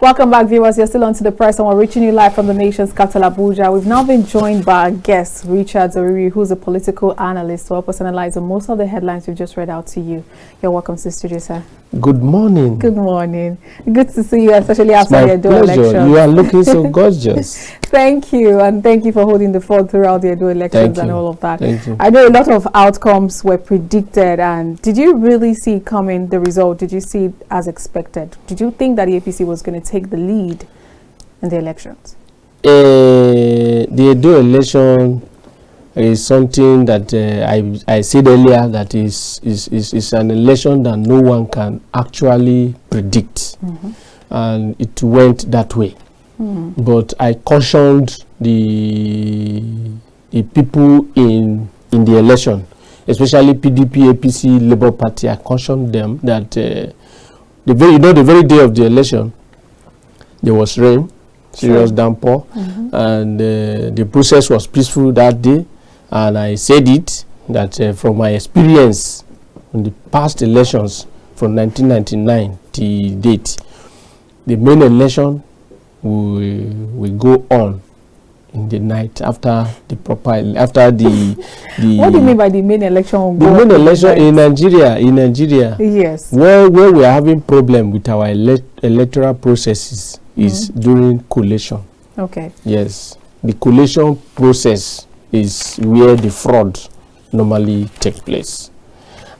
Welcome back, viewers. You're still on To The Press, and we're reaching you live from the nation's capital, Abuja. We've now been joined by our guest, Richard Oriri, who's a political analyst, to help us analyze most of the headlines we've just read out to you. You're welcome to the studio, sir. Good morning. Good morning. Good to see you, especially after the Edo election. You are looking so gorgeous. Thank you, and thank you for holding the fort throughout the Edo elections and all of that. Thank you. I know a lot of outcomes were predicted, and did you really see coming the result? Did you see it as expected? Did you think that the APC was going to take the lead in the elections? The Edo election is something that I said earlier that is an election that no one can actually predict, and it went that way. But I cautioned the people in the election, especially PDP, APC, Labour Party. I cautioned them that the very day of the election, there was rain, serious downpour, and the process was peaceful that day. And I said it that from my experience in the past elections from 1999 to date, the main election will go on in the night after the What do you mean by the main election? The main election in Nigeria. Yes. Where we are having problem with our electoral processes is during collation. Okay. Yes, the collation process is where the fraud normally takes place.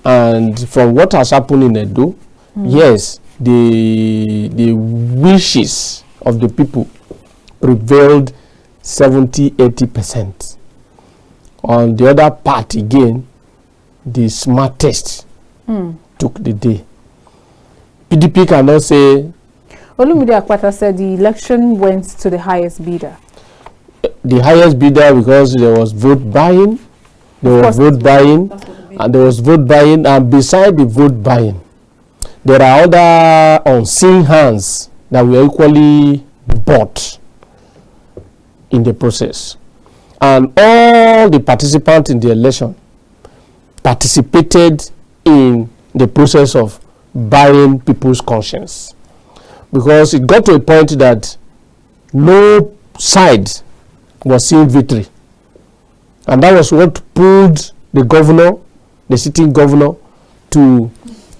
And from what has happened in Edo, yes, the wishes of the people prevailed 70-80%. On the other part again, the smartest took the day. PDP cannot say. Olamide Akwata said the election went to the highest bidder. The highest bidder because there was vote buying, and beside the vote buying, there are other unseen hands that were equally bought in the process. And all the participants in the election participated in the process of buying people's conscience. Because it got to a point that no side was seeing victory. And that was what pulled the governor, the sitting governor, to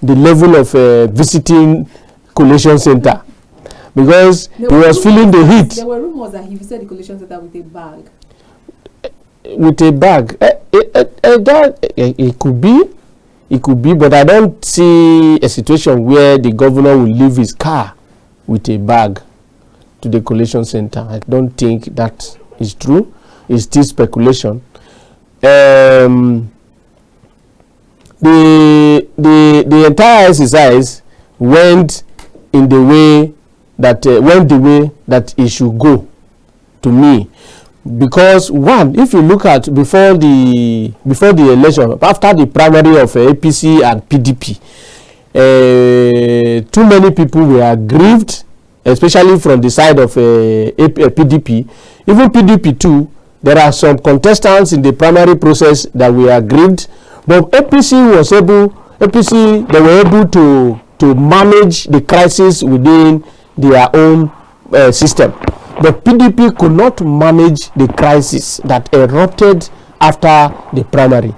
the level of visiting collation center. Because he was feeling the heat. There were rumors that he visited the collation center with a bag. With a bag? It could be, but I don't see a situation where the governor will leave his car with a bag to the collation center. I don't think that is true. It's still speculation. The entire exercise went in the way that it should go, to me, because one, if you look at before the election, after the primary of APC and PDP, too many people were aggrieved, especially from the side of PDP. Even PDP too, there are some contestants in the primary process that were aggrieved, but APC they were able to manage the crisis within their own system. But PDP could not manage the crisis that erupted after the primary.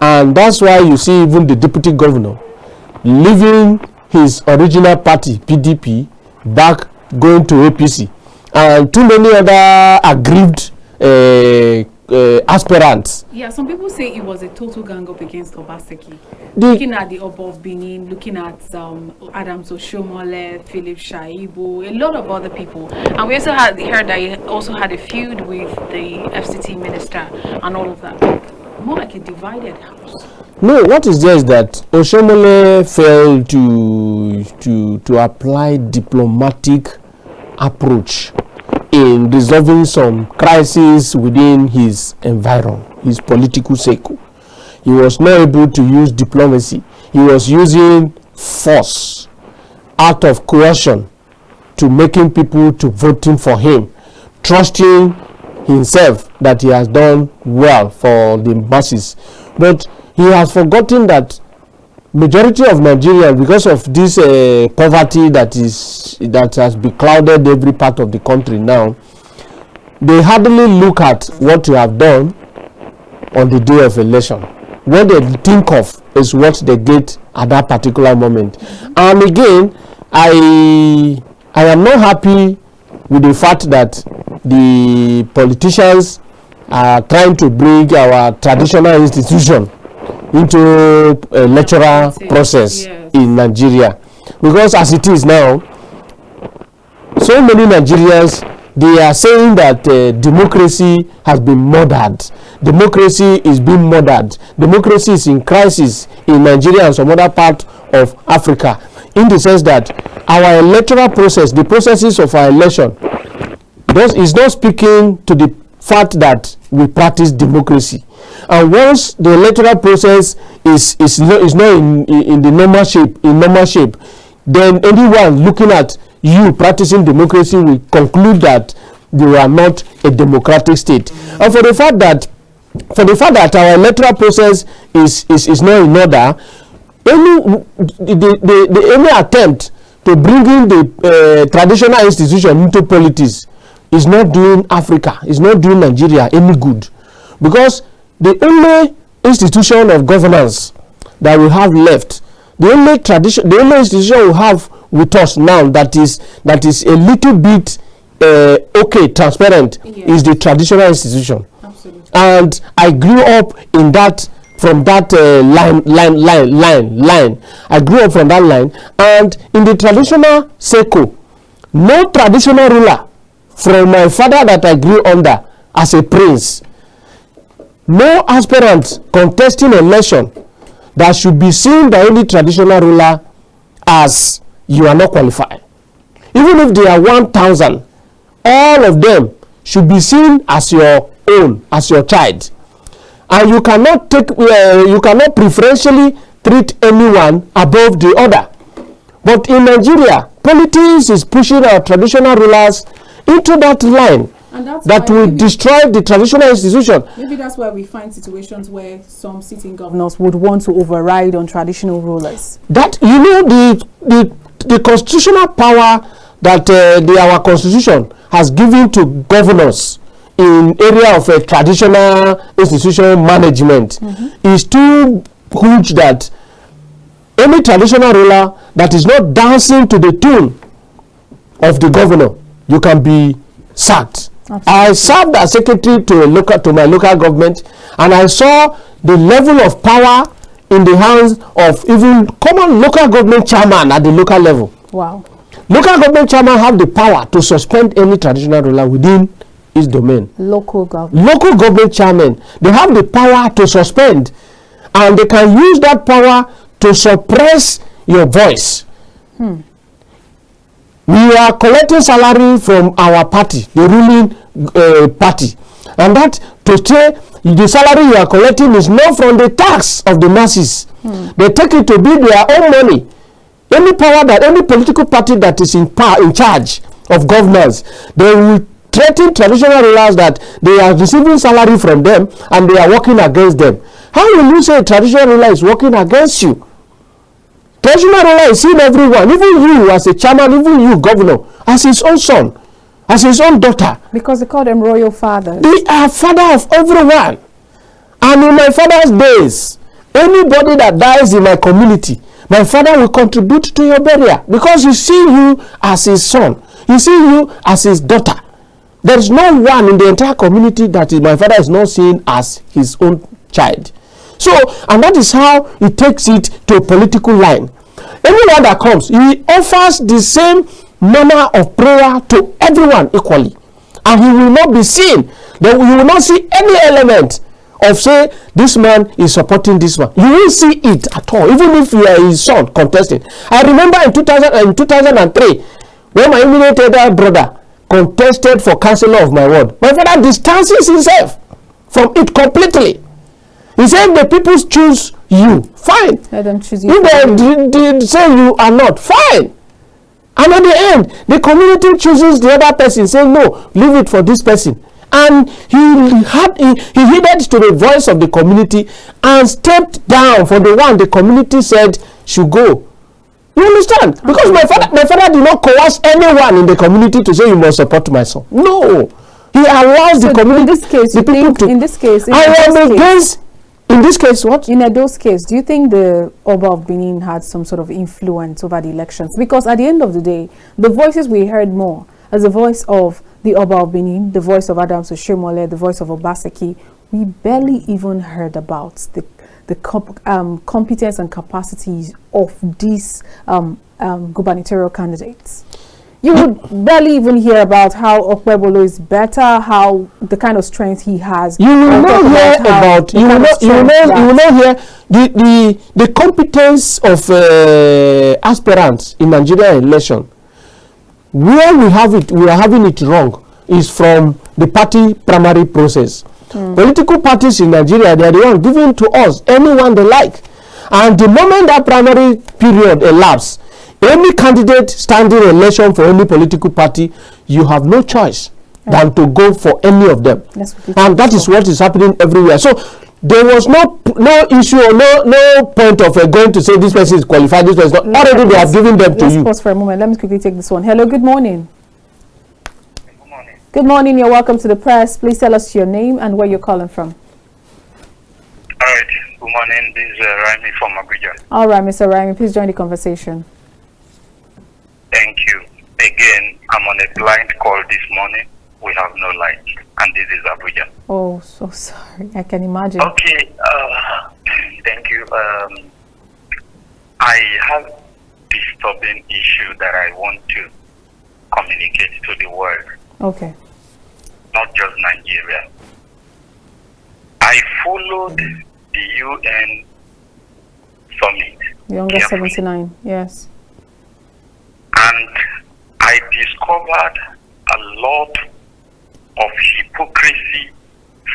And that's why you see even the deputy governor leaving his original party, PDP, back going to APC. And too many other aggrieved aspirants. Yeah, some people say it was a total gang up against Obaseki. Looking at the Oba of Benin, looking at Adams Oshomole, Philip Shaibu, a lot of other people. And we also heard that he also had a feud with the FCT minister and all of that. More like a divided house. No, what is there is that Oshomole failed to apply diplomatic approach in resolving some crises within his environment, his political circle. He was not able to use diplomacy. He was using force out of coercion to making people to voting for him, trusting himself that he has done well for the masses. But he has forgotten that majority of Nigerians, because of this poverty that has beclouded every part of the country now, they hardly look at what you have done on the day of election. What they think of is what they get at that particular moment. And again, I am not happy with the fact that the politicians are trying to bring our traditional institution into a electoral process in Nigeria. Because as it is now, so many Nigerians, they are saying that democracy has been murdered. Democracy is being murdered. Democracy is in crisis in Nigeria and some other part of Africa, in the sense that our electoral process, the processes of our election, is not speaking to the fact that we practice democracy. And once the electoral process is not in the normal shape, then anyone looking at you practicing democracy will conclude that you are not a democratic state. And for the fact that our electoral process is not in order, any attempt to bring in the traditional institution into politics is not doing Africa, is not doing Nigeria any good. Because the only institution of governance that we have left, the only institution we have with us now that is a little bit transparent, is the traditional institution. Absolutely. And I grew up in that, from that line. I grew up from that line, and in the traditional circle, no traditional ruler from my father that I grew under as a prince, no aspirant contesting election that should be seen by any traditional ruler as you are not qualified. Even if they are 1,000, all of them should be seen as your own, as your child. And you cannot preferentially treat anyone above the other. But in Nigeria, politics is pushing our traditional rulers into that line that will destroy the traditional institution. Maybe that's why we find situations where some sitting governors would want to override on traditional rulers. That, you know, the constitutional power that our constitution has given to governors in area of a traditional institutional management is too huge that any traditional ruler that is not dancing to the tune of the governor, you can be sacked. Absolutely. I served as secretary to my local government, and I saw the level of power in the hands of even common local government chairman at the local level. Wow. Local government chairman have the power to suspend any traditional ruler within his domain. Local government chairman, they have the power to suspend, and they can use that power to suppress your voice. We are collecting salary from our party, the ruling party, and that to say the salary you are collecting is not from the tax of the masses. They take it to be their own money. Any power that any political party that is in charge of governance, they will threaten traditional rulers that they are receiving salary from them and they are working against them. How will you say a traditional ruler is working against you? Traditional ruler is seeing everyone, even you as a chairman, even you governor, as his own son, as his own daughter. Because they call them royal fathers. They are father of everyone. And in my father's days, anybody that dies in my community, my father will contribute to your burial, because he see you as his son, he see you as his daughter. There is no one in the entire community that my father is not seen as his own child. So, and that is how he takes it to a political line. Anyone that comes, he offers the same manner of prayer to everyone equally, and he will not be seen. You will not see any element of say this man is supporting this man. You won't see it at all, even if you are his son contesting. I remember in 2003 when my immediate elder brother contested for councillor of my ward, my father distances himself from it completely. He said, the people choose you, fine. Let them choose you. If they say you are not, fine. And at the end, the community chooses the other person, saying, no, leave it for this person. And he heeded to the voice of the community and stepped down for the one the community said should go. You understand? Because my father did not coerce anyone in the community to say you must support my son. No. He allows the community, in this case, the people to. In this case, in this case, what? In Edo's case, do you think the Oba of Benin had some sort of influence over the elections? Because at the end of the day, the voices we heard more as the voice of the Oba of Benin, the voice of Adams Oshomole, the voice of Obaseki, we barely even heard about the competence and capacities of these gubernatorial candidates. You would barely even hear about how Okpebolo is better, how the kind of strength he has. You will not hear about. You will not hear the competence of aspirants in Nigerian election. Where we are having it wrong is from the party primary process. Political parties in Nigeria, they are the ones giving to us anyone they like, and the moment that primary period elapses, any candidate standing election for any political party, you have no choice than to go for any of them. And that is what is happening everywhere. So there was no issue or no point of going to say this person is qualified, this person is not. Already they have given them to you. Let's pause for a moment. Let me quickly take this one. Hello, good morning. Good morning. Good morning. You're welcome to the press. Please tell us your name and where you're calling from. All right. Good morning. This is Raimi from Abuja. All right, Mr. Raimi, please join the conversation. Thank you. Again, I'm on a blind call this morning. We have no light, and this is Abuja. Oh, so sorry. I can imagine. Okay. Thank you. I have a disturbing issue that I want to communicate to the world. Okay. Not just Nigeria. I followed the UN summit. UNGA 79, yes. And I discovered a lot of hypocrisy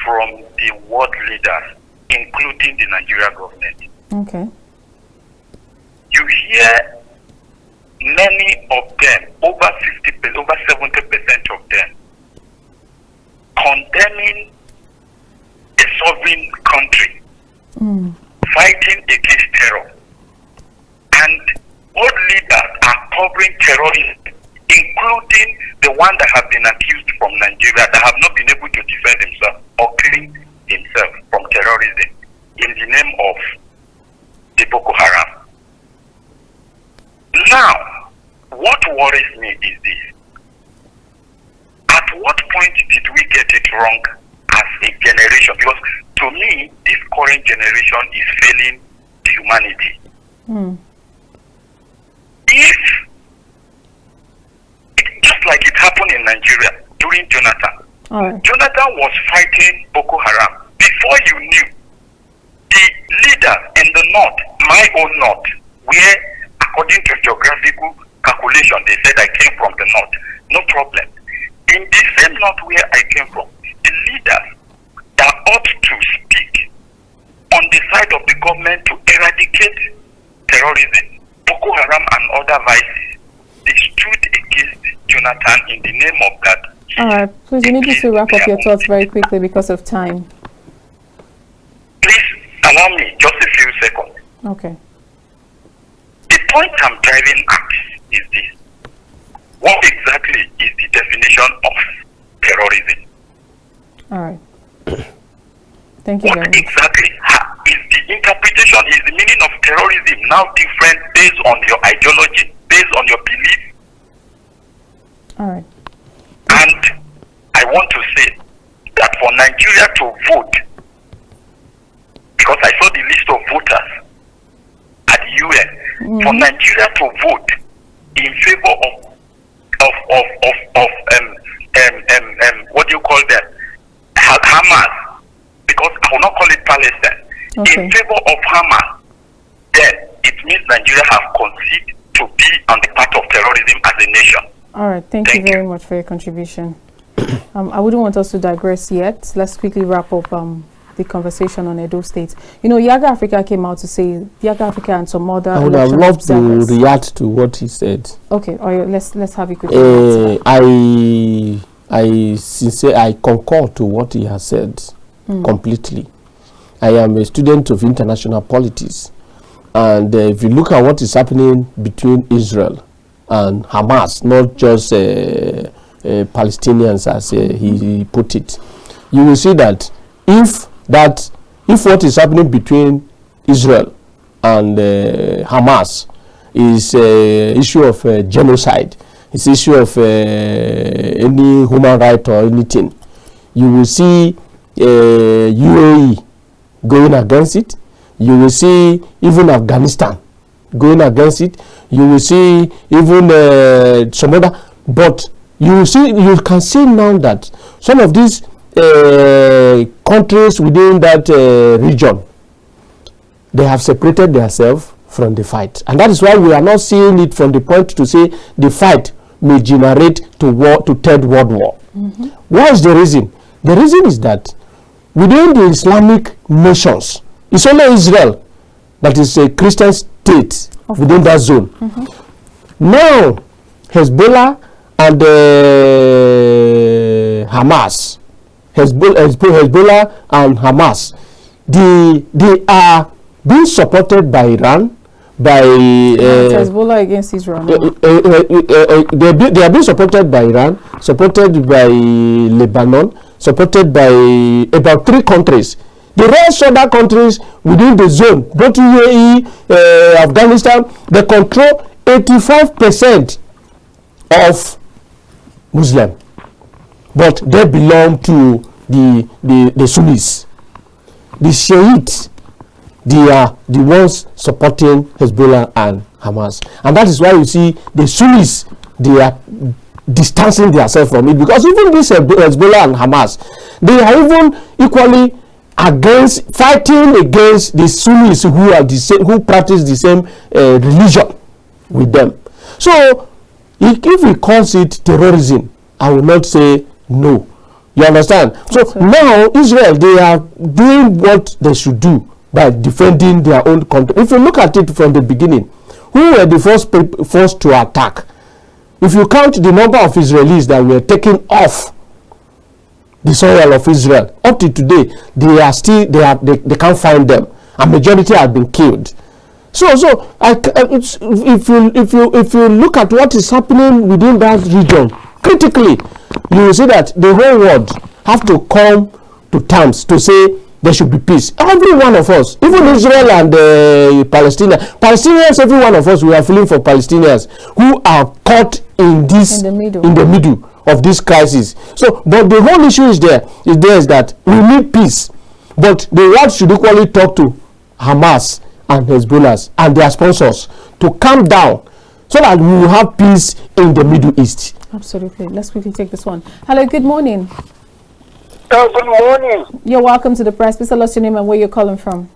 from the world leaders, including the Nigerian government. Okay. You hear many of them, over 70% of them, condemning a sovereign country, fighting against terror. And world leaders are covering terrorism, including the one that have been accused from Nigeria that have not been able to defend himself or clean himself from terrorism in the name of the Boko Haram. Now, what worries me is this. At what point did we get it wrong as a generation? Because to me, this current generation is failing humanity. If, just like it happened in Nigeria during Jonathan, Jonathan was fighting Boko Haram. Before you knew, the leader in the north, my own north, where according to geographical calculation, they said I came from the north, no problem. In the same north where I came from, the leaders that ought to speak on the side of the government to eradicate terrorism, Boko Haram and other vices, they stood against Jonathan in the name of that. All right, please, we need you to wrap up your thoughts very quickly because of time. Please allow me just a few seconds. Okay. The point I'm driving at is this. What exactly is the definition of terrorism? All right. Thank you very much. What exactly is the interpretation, is the meaning of terrorism now different based on your ideology, based on your belief? All right. And I want to say that for Nigeria to vote, because I saw the list of voters at the UN, for Nigeria to vote in favor of what do you call that? Hamas, because I will not call it Palestine. Okay. In favor of Hamas, then it means Nigeria have conceded to be on the path of terrorism as a nation. All right, thank you very much for your contribution. I wouldn't want us to digress yet. Let's quickly wrap up the conversation on Edo State. You know, Yaga Africa came out to say, Yaga Africa and some other. I would have loved to react to what he said. Okay, let's have a quick. I concur to what he has said completely. I am a student of international politics, And if you look at what is happening between Israel and Hamas, not just Palestinians as he put it, you will see that if what is happening between Israel and Hamas is issue of genocide, it's issue of any human right or anything, you will see UAE going against it. You will see even Afghanistan going against it. You will see even some other, but you can see now that some of these countries within that region, they have separated themselves from the fight, and that is why we are not seeing it from the point to say the fight may generate to third world war. What is the reason? The reason is that within the Islamic nations, it's only Israel that is a Christian state within that zone. Now, Hezbollah and Hamas, Hezbollah and Hamas, they are being supported by Iran, by Hezbollah against Israel. They are being supported by Iran, supported by Lebanon, supported by about 3 countries. The rest of the countries within the zone, both UAE, Afghanistan, they control 85% of Muslim, but they belong to the Sunnis. The Shiites, they are the ones supporting Hezbollah and Hamas, and that is why you see the Sunnis, they are distancing themselves from it, because even this Hezbollah and Hamas, they are even equally fighting against the Sunnis who are who practice the same religion with them. So if we calls it terrorism, I will not say no. You understand? So now Israel, they are doing what they should do by defending their own country. If you look at it from the beginning, who were the first to attack? If you count the number of Israelis that were taken off the soil of Israel, up to today, they can't find them, and majority have been killed. So if you look at what is happening within that region critically, you will see that the whole world have to come to terms to say there should be peace. Every one of us, even Israel and Palestinians, every one of us, we are feeling for Palestinians who are caught in the middle of this crisis. So, but the whole issue is that we need peace, but the world should equally talk to Hamas and Hezbollah and their sponsors to calm down, so that we will have peace in the Middle East. Absolutely. Let's quickly take this one. Hello, good morning. Good morning. You're welcome to the press. Please tell us your name and where you're calling from.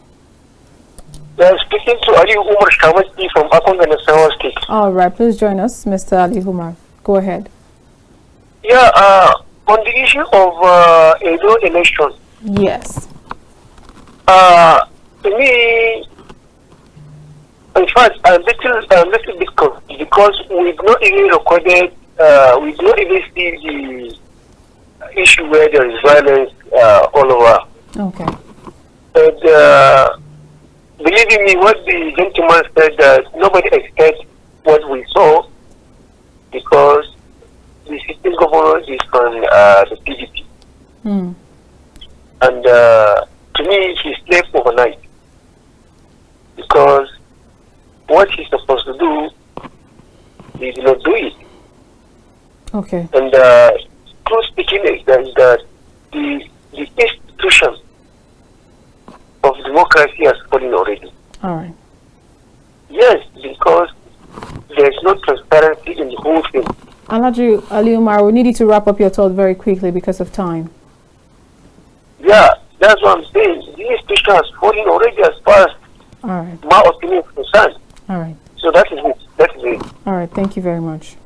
Speaking to Ali Umar Shamasti from Akon and Nasarawa State. All right, please join us, Mr. Ali Umar. Go ahead. Yeah, on the issue of Edo election. Yes. To me, in fact, I'm little bit confused, because we've not even recorded, we've not even seen the issue where there is violence all over. Okay. And believe me, what the gentleman said, that nobody expects what we saw, because the sitting governor is on the PDP. And to me, he slept overnight, because what he's supposed to do, he did not do it. Okay. And true speaking is that the institution of democracy has fallen already. All right. Yes, because there's no transparency in the whole thing. Alhaji Ali Umar, we need you to wrap up your thought very quickly because of time. Yeah, that's what I'm saying. The institution has fallen already as far as my opinion is concerned. All right. So that is it. That is it. All right. Thank you very much.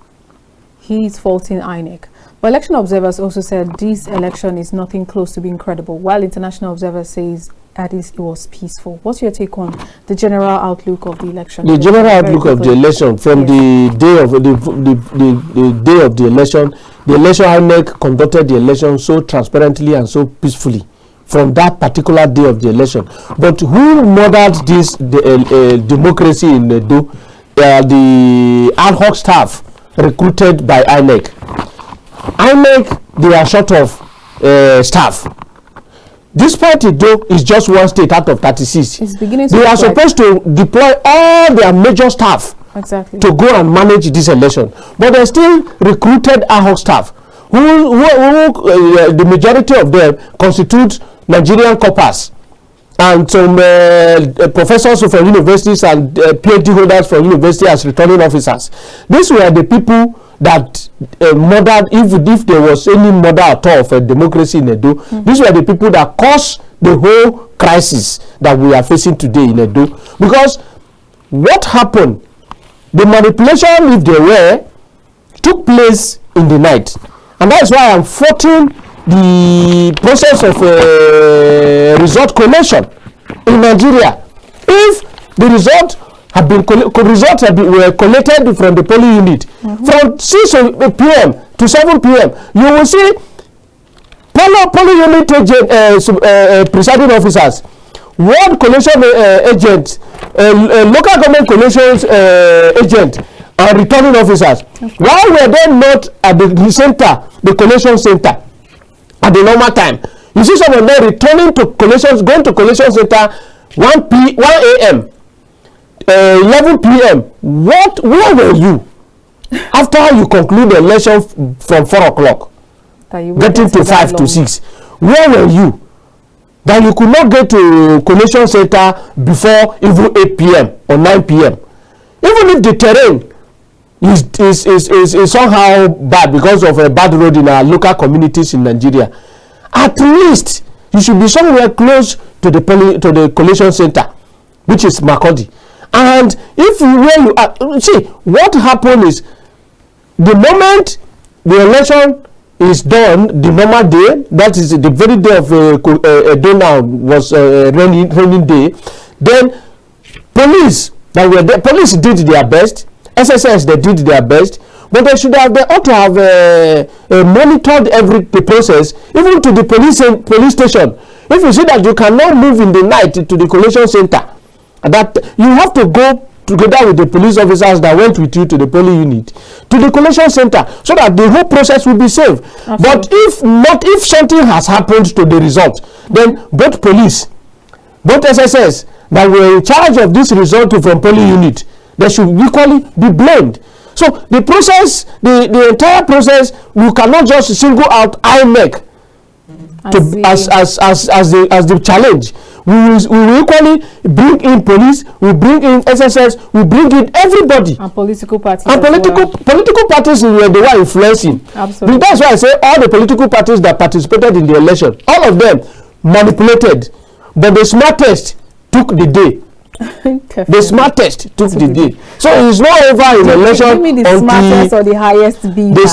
He's faulting INEC. But election observers also said this election is nothing close to being credible, while international observers says at least it was peaceful. What's your take on the general outlook of the election? The general outlook of the election from the day of the day of the election INEC conducted the election so transparently and so peacefully from that particular day of the election. But who murdered this democracy in Edo? The ad hoc staff recruited by INEC. INEC, they are short of staff. Despite Edo is just one state out of 36, they are supposed to deploy all their major staff to go and manage this election. But they still recruited ad hoc staff, who the majority of them constitute Nigerian corpers and some professors from universities and PhD holders from university as returning officers. These were the people that murdered, if there was any murder at all of a democracy in Edo. These were the people that caused the whole crisis that we are facing today in Edo. Because what happened, the manipulation, if there were, took place in the night. And that is why I'm faulting the process of result collation in Nigeria. If the result have been were collected from the polling unit from 6 p.m. to 7 p.m., you will see polling unit presiding officers, ward collation agents, local government collections agent, and returning officers. Why were they not at the center, the collection center, at the normal time? You see some of them returning to collections, going to collection center 1 a.m. 11 p.m. Where were you after you conclude the election from 4 o'clock, getting to 5 to 6? Where were you that you could not get to collection center before even 8 p.m. or 9 p.m.? Even if the terrain is somehow bad because of a bad road in our local communities in Nigeria, at least you should be somewhere close to the collection center, which is Makurdi. And if where you are, see, what happened is, the moment the election is done, the normal day, that is the very day of Edo now was raining day, then police that were there, police did their best, SSS they did their best, but they ought to have monitored the process, even to the police station. If you see that you cannot move in the night to the collation center, that you have to go together with the police officers that went with you to the polling unit to the collection center, so that the whole process will be safe. Absolutely. But if something has happened to the result, then both police, both SSS that were in charge of this result from polling unit, they should equally be blamed. So the process, the entire process, we cannot just single out INEC as the challenge. We will equally bring in police, we bring in SSS, we bring in everybody. And political parties. And political parties were the one influencing. Absolutely. That's why I say all the political parties that participated in the election, all of them manipulated, but the smartest took the day. The smartest took the day. So it's not over in election. Give me the smartest or the highest bidder. The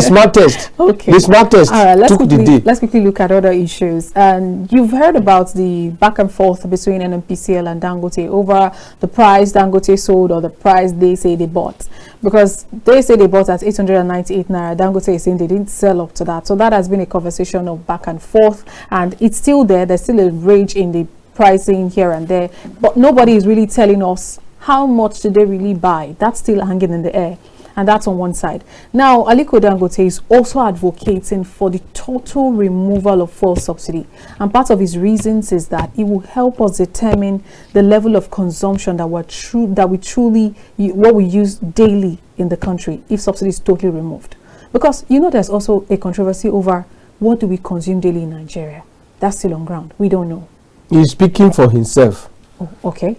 smartest. Okay. The smartest took the day. Let's quickly look at other issues. And you've heard about the back and forth between NNPCL and Dangote over the price Dangote sold or the price they say they bought. Because they say they bought at 898 naira. Dangote is saying they didn't sell up to that. So that has been a conversation of back and forth, and it's still there. There's still a rage in the pricing here and there, but nobody is really telling us how much did they really buy. That's still hanging in the air, and that's on one side. Now Aliko Dangote is also advocating for the total removal of fuel subsidy, and part of his reasons is that it will help us determine the level of consumption that what we use daily in the country if subsidy is totally removed. Because there's also a controversy over what do we consume daily in Nigeria. That's still on ground. We don't know. He's speaking for himself. Oh, okay.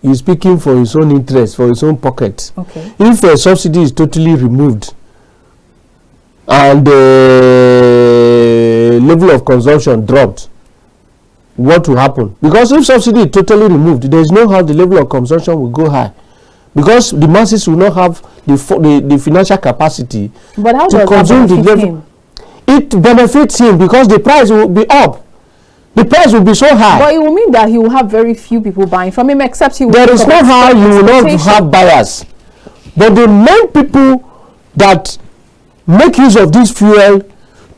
He's speaking for his own interest, for his own pocket. Okay. If a subsidy is totally removed and the level of consumption dropped, what will happen? Because if subsidy is totally removed, there is no how the level of consumption will go high, because the masses will not have the financial capacity to consume the level. It benefits him because the price will be up. The price will be so high. But it will mean that he will have very few people buying from him, except he will. There is no how you will not have buyers. But the main people that make use of this fuel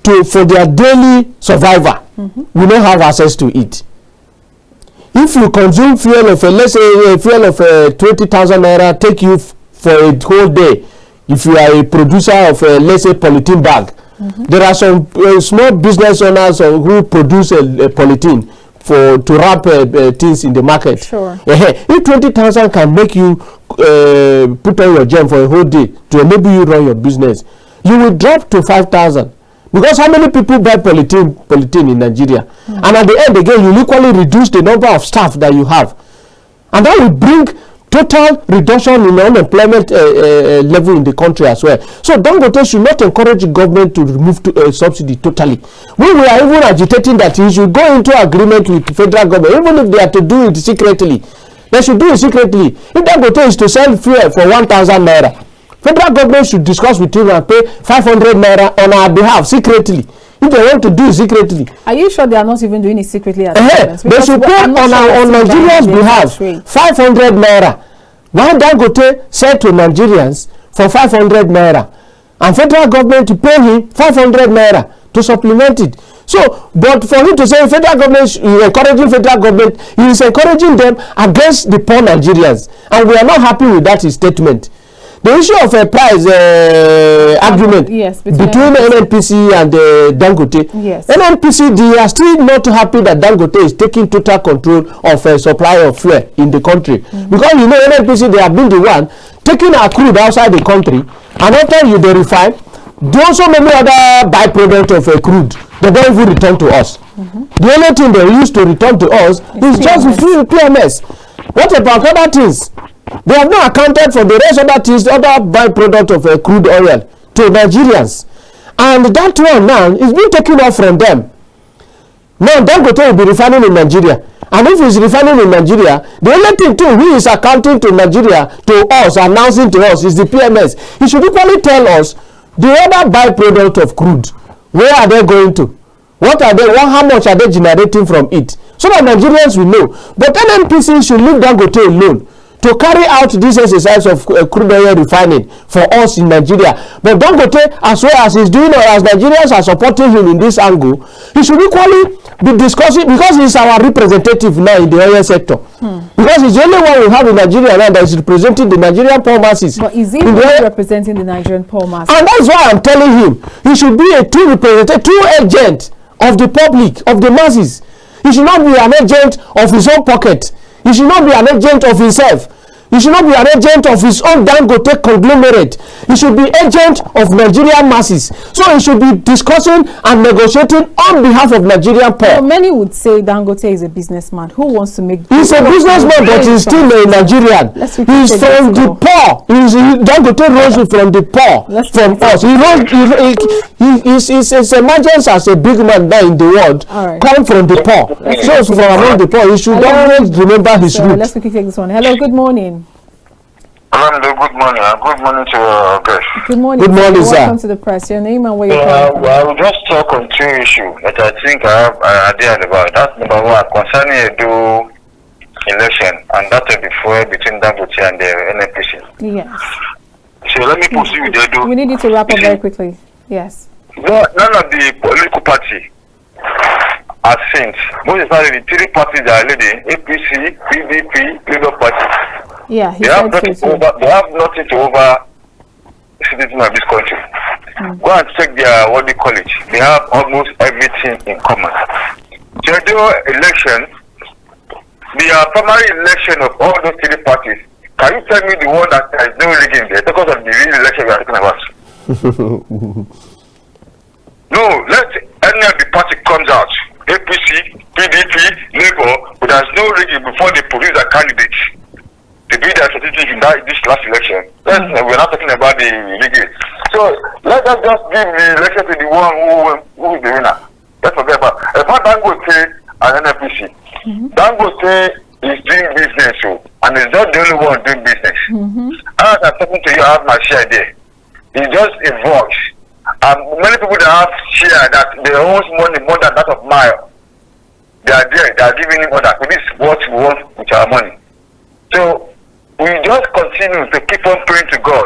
for their daily survival, we don't have access to it. If you consume fuel of let's say fuel of 20,000 naira take you for a whole day, if you are a producer of let's say polythene bag, there are some small business owners who produce a polythene to wrap things in the market. Sure. If 20,000 can make you put on your gem for a whole day to enable you run your business, you will drop to 5,000. Because how many people buy polythene in Nigeria? And at the end again, you equally reduce the number of staff that you have. And that will bring total reduction in unemployment level in the country as well. So Dangote should not encourage the government to remove subsidy totally. We are even agitating that he should go into agreement with the federal government, even if they are to do it secretly. They should do it secretly. If Dangote is to sell fuel for 1,000 naira, federal government should discuss with him and pay 500 naira on our behalf secretly. If they want to do it secretly. Are you sure they are not even doing it secretly? They should pay on Nigerians' behalf 500 naira. Why Dangote said to Nigerians for 500 naira, and federal government to pay him 500 naira to supplement it. So, but for him to say federal government is encouraging federal government, he is encouraging them against the poor Nigerians, and we are not happy with that statement. The issue of a price argument between NNPC and Dangote. Yes. NNPC, they are still not happy that Dangote is taking total control of supply of fuel in the country. Because you know NNPC, they have been the one taking our crude outside the country, and after you they refine, do so many other byproducts of crude. They don't even return to us. The only thing they used to return to us is just PMS. What about other things? They have not accounted for the rest of that is other byproduct of crude oil to Nigerians, and that one now is being taken off from them. Now Dangote will be refining in Nigeria, and if he's refining in Nigeria, the only thing too he is accounting to Nigeria, to us, announcing to us is the PMS. He should equally tell us the other byproduct of crude. Where are they going to? What are they? How much are they generating from it? So that Nigerians will know. But NNPC should leave Dangote alone to carry out this exercise of crude oil refining for us in Nigeria. But Dangote, as well as he's doing, as Nigerians are supporting him in this angle, he should equally be discussing, because he's our representative now in the oil sector. Because he's the only one we have in Nigeria now that is representing the Nigerian poor masses. But is he really representing the Nigerian poor masses? And that's why I'm telling him, he should be a true representative, true agent of the public, of the masses. He should not be an agent of his own pocket. He should not be an agent of himself. He should not be an agent of his own Dangote conglomerate. He should be agent of Nigerian masses. So he should be discussing and negotiating on behalf of Nigerian poor. Well, many would say Dangote is a businessman who wants to make. He's a businessman, but he's still a Nigerian. He's from the poor. Dangote rose from the poor, from us. His emergence as a big man now in the world come from the poor. So from among the poor, he should always remember his roots. Let's quickly take this one. Hello, good morning. Hello, good morning. Good morning to your guest. Good morning. Good morning, sir. Welcome to the press. Your name and where you're calling from. I will just talk on two issues that I think I have an idea about. That's number one, concerning Edo election, and that will be fuel between Dangote and the NNPC. Yes. So let me proceed with Edo. We need you to wrap up very quickly. Yes. None of the political party are saints. Most especially the three parties that are leading, APC, PDP, Labour Party. Yeah, they have nothing to over citizens of this country. Go and check their what they call it. They have almost everything in common. So the election, the primary election of all those three parties. Can you tell me the one that there is no rigging there because of the real election we are talking about? No, let any of the party comes out, APC, PDP, Labour, but there's no rigging before they produce a candidate. To be their strategic in this last election. We're not talking about the rigging. So let us just give the election to the one who is the winner. Let's forget about Dangote and NNPC. Dangote is doing business, and it's not the only one doing business. As I'm talking to you, I have my share there. It's just a voice. Many people that have share that they own money more than that of Mile. They are there, they are giving him order. So this is what we want with our money. So we just continue to keep on praying to God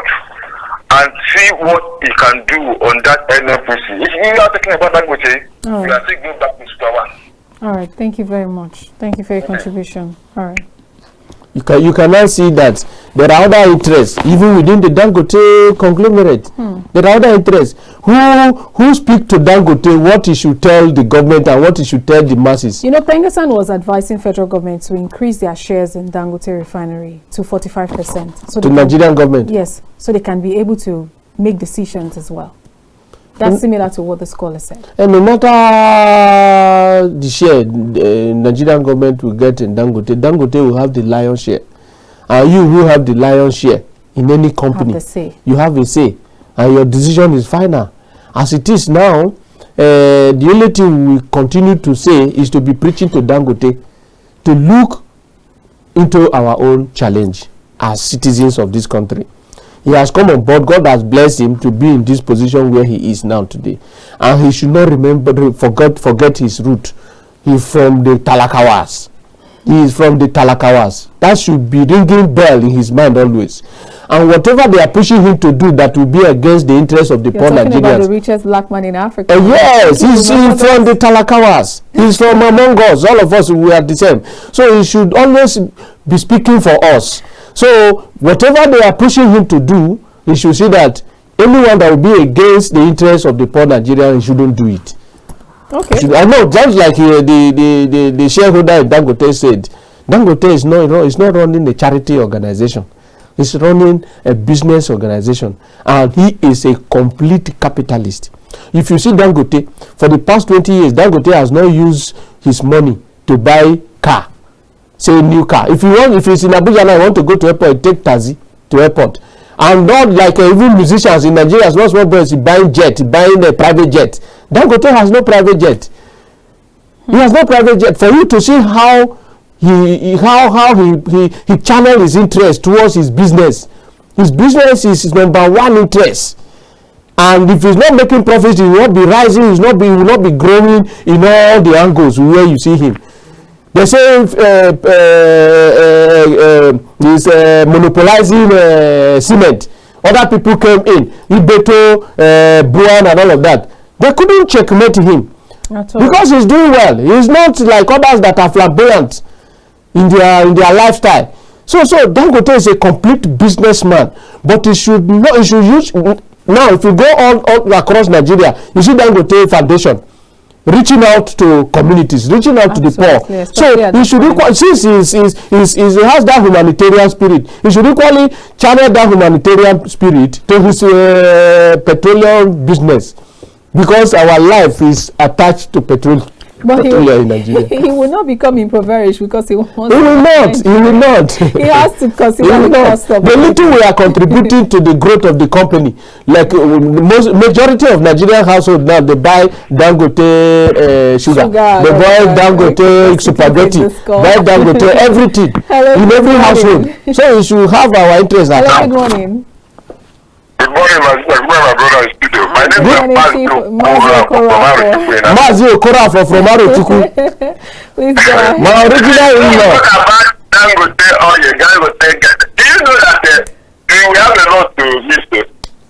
and see what He can do on that NNPC. If we are talking about that, we are still going back to square one. All right. Thank you very much. Thank you for your contribution. All right. You can now see that there are other interests even within the Dangote conglomerate. There are other interests. Who speak to Dangote what he should tell the government and what he should tell the masses? You know, Alhassan was advising federal government to increase their shares in Dangote refinery to 45%. So to Nigerian government? Yes, so they can be able to make decisions as well. That's similar to what the scholar said. And no matter the share the Nigerian government will get in Dangote, Dangote will have the lion's share. And you who have the lion's share in any company, you have a say. And your decision is final. As it is now, the only thing we continue to say is to be preaching to Dangote to look into our own challenge as citizens of this country. He has come on board. God has blessed him to be in this position where he is now today. And he should not forget his root. He's from the Talakawas. He is from the Talakawas. That should be ringing bell in his mind always. And whatever they are pushing him to do that will be against the interests of the poor Nigerians. You're talking about the richest black man in Africa. Yes, he's from the Talakawas. He's from among us. All of us, we are the same. So he should always be speaking for us. So whatever they are pushing him to do, he should see that anyone that will be against the interests of the poor Nigerian, he shouldn't do it. Okay. I know, just like the shareholder in Dangote said, Dangote is not running a charity organization. He's running a business organization. And he is a complete capitalist. If you see Dangote, for the past 20 years, Dangote has not used his money to buy car. Say a new car. If it's in Abuja and I want to go to airport, take taxi to airport. And not like even musicians in Nigeria, small boys buying a private jet. Dangote has no private jet. He has no private jet. For you to see how he channeled his interest towards his business. His business is his number one interest. And if he's not making profits, he will not be rising, he will not be growing in all the angles where you see him. They say he's monopolizing cement. Other people came in, Ibeto, Buan, and all of that. They couldn't checkmate him because he's doing well. He's not like others that are flamboyant in their lifestyle. So Dangote is a complete businessman, but he should use now. If you go all across Nigeria, you see Dangote Foundation reaching out to communities, reaching out to the poor. So he should equally, since he has that humanitarian spirit, he should equally channel that humanitarian spirit to his petroleum business, because our life is attached to petroleum in Nigeria. He will not become impoverished because he wants. He will not. He has to consider the cost of the little we are contributing to the growth of the company. Like majority of Nigerian households now, they buy Dangote sugar. They buy Dangote spaghetti. Buy Dangote everything in every household. So we should have our interest at heart. Good morning. Good morning, my brother in studio. My name is Mazi Okora from Arotuku. Please go ahead. My original in-law. Dangote oil, Dangote gas. Do you know that we have a lot to miss?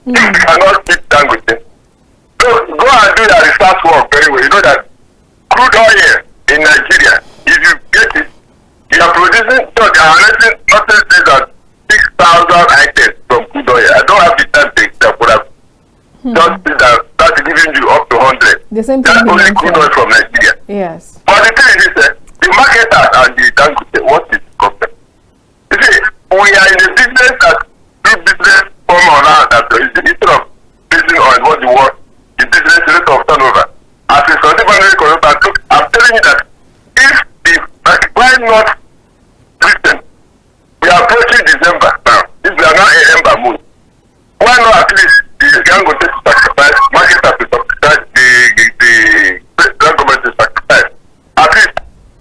You cannot beat Dangote. So go and do your research work very well. You know that crude oil in Nigeria, if you get it, you are producing, so they are letting nothing says that 6,000 items from crude oil. I don't have the time to explain, but I've just giving you up to 100. The same thing. That's only crude oil from Nigeria. Yes. But the thing is this, the marketers and the Dangote, what is the problem? You see, we are in a business that do business from on out that instead of business on what you want, the business rate of turnover. As a scientific consultant, look, I'm telling you that why not listen? We are approaching December now. If we are not in Ember mood, why not at least the Dangote to sacrifice, marketers to sacrifice, the government to sacrifice? At least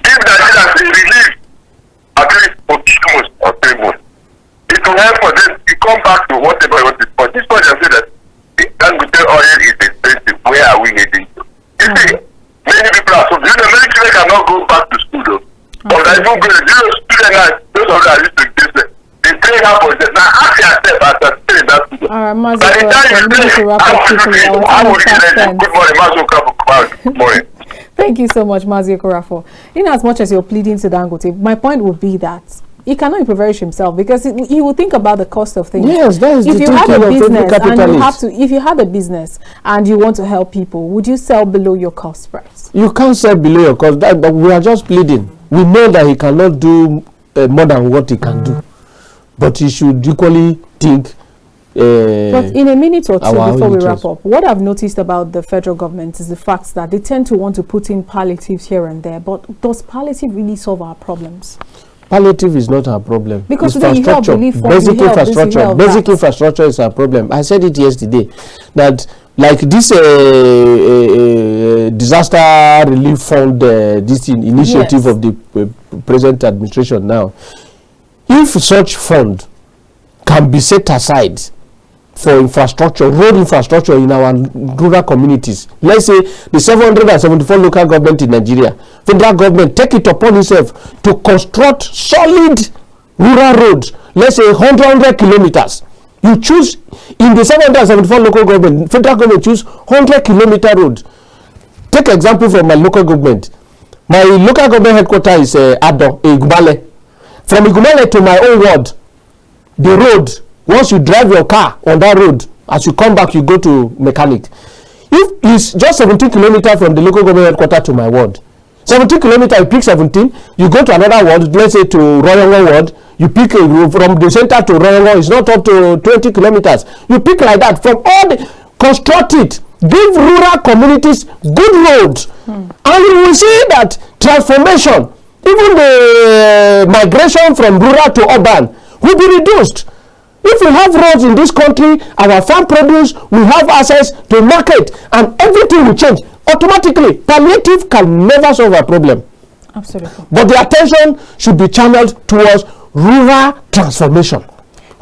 give Nigerians a relief, at least for 2 months or 3 months. It will help for them to come back to whatever it was. But this point I say that the Dangote oil is expensive. Where are we heading to? You see, many people are so, many children cannot go back to school though. But I don't go, students, those of that used to do this, they train up for them. Now ask yourself as a student that school. By the time you say, good morning, Mazo. Good morning. Thank you so much, Mazi Okorafo. In as much as you're pleading to Dangote, my point would be that he cannot impoverish himself because he will think about the cost of things. Yes, that is the thinking of every capitalist. If you had a business and you want to help people, would you sell below your cost price? You can't sell below your cost. But we are just pleading. We know that he cannot do more than what he can do, but he should equally think. But in a minute or two before we wrap up, what I've noticed about the federal government is the fact that they tend to want to put in palliatives here and there. But does palliative really solve our problems? Palliative is not our problem. Because infrastructure, basic infrastructure is our problem. I said it yesterday that like this disaster relief fund, this initiative of the present administration now, if such fund can be set aside for infrastructure, road infrastructure in our rural communities. Let's say the 774 local government in Nigeria, federal government take it upon itself to construct solid rural roads. Let's say 100 kilometers. You choose in the 774 local government, federal government choose 100-kilometer road. Take example from my local government. My local government headquarters is Ado, Igumale. From Igumale to my own ward, the road, once you drive your car on that road, as you come back, you go to mechanic. If it's just 17 kilometers from the local government headquarters to my ward, 17 kilometers, you pick 17, you go to another ward, let's say to Royal ward, you pick from the center to Royal, it's not up to 20 kilometers. You pick like that from all the, construct it, give rural communities good roads, and you will see that transformation, even the migration from rural to urban, will be reduced. If we have roads in this country, our farm produce will have access to market and everything will change automatically. Palliative can never solve a problem. Absolutely. But the attention should be channeled towards rural transformation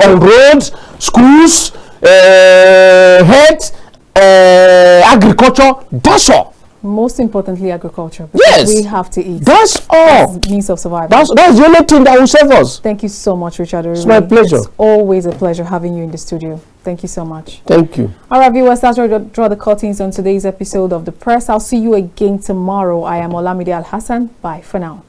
on roads, schools, health, agriculture. That's all. Most importantly, agriculture. Yes, we have to eat. That's all. That's means of survival. That's the only thing that will save us. Thank you so much, Richard. It's my pleasure. It's always a pleasure having you in the studio. Thank you so much. Thank you. All right, viewers, that's where we draw the curtains on today's episode of The Press. I'll see you again tomorrow. I am Olamide Alhassan. Bye for now.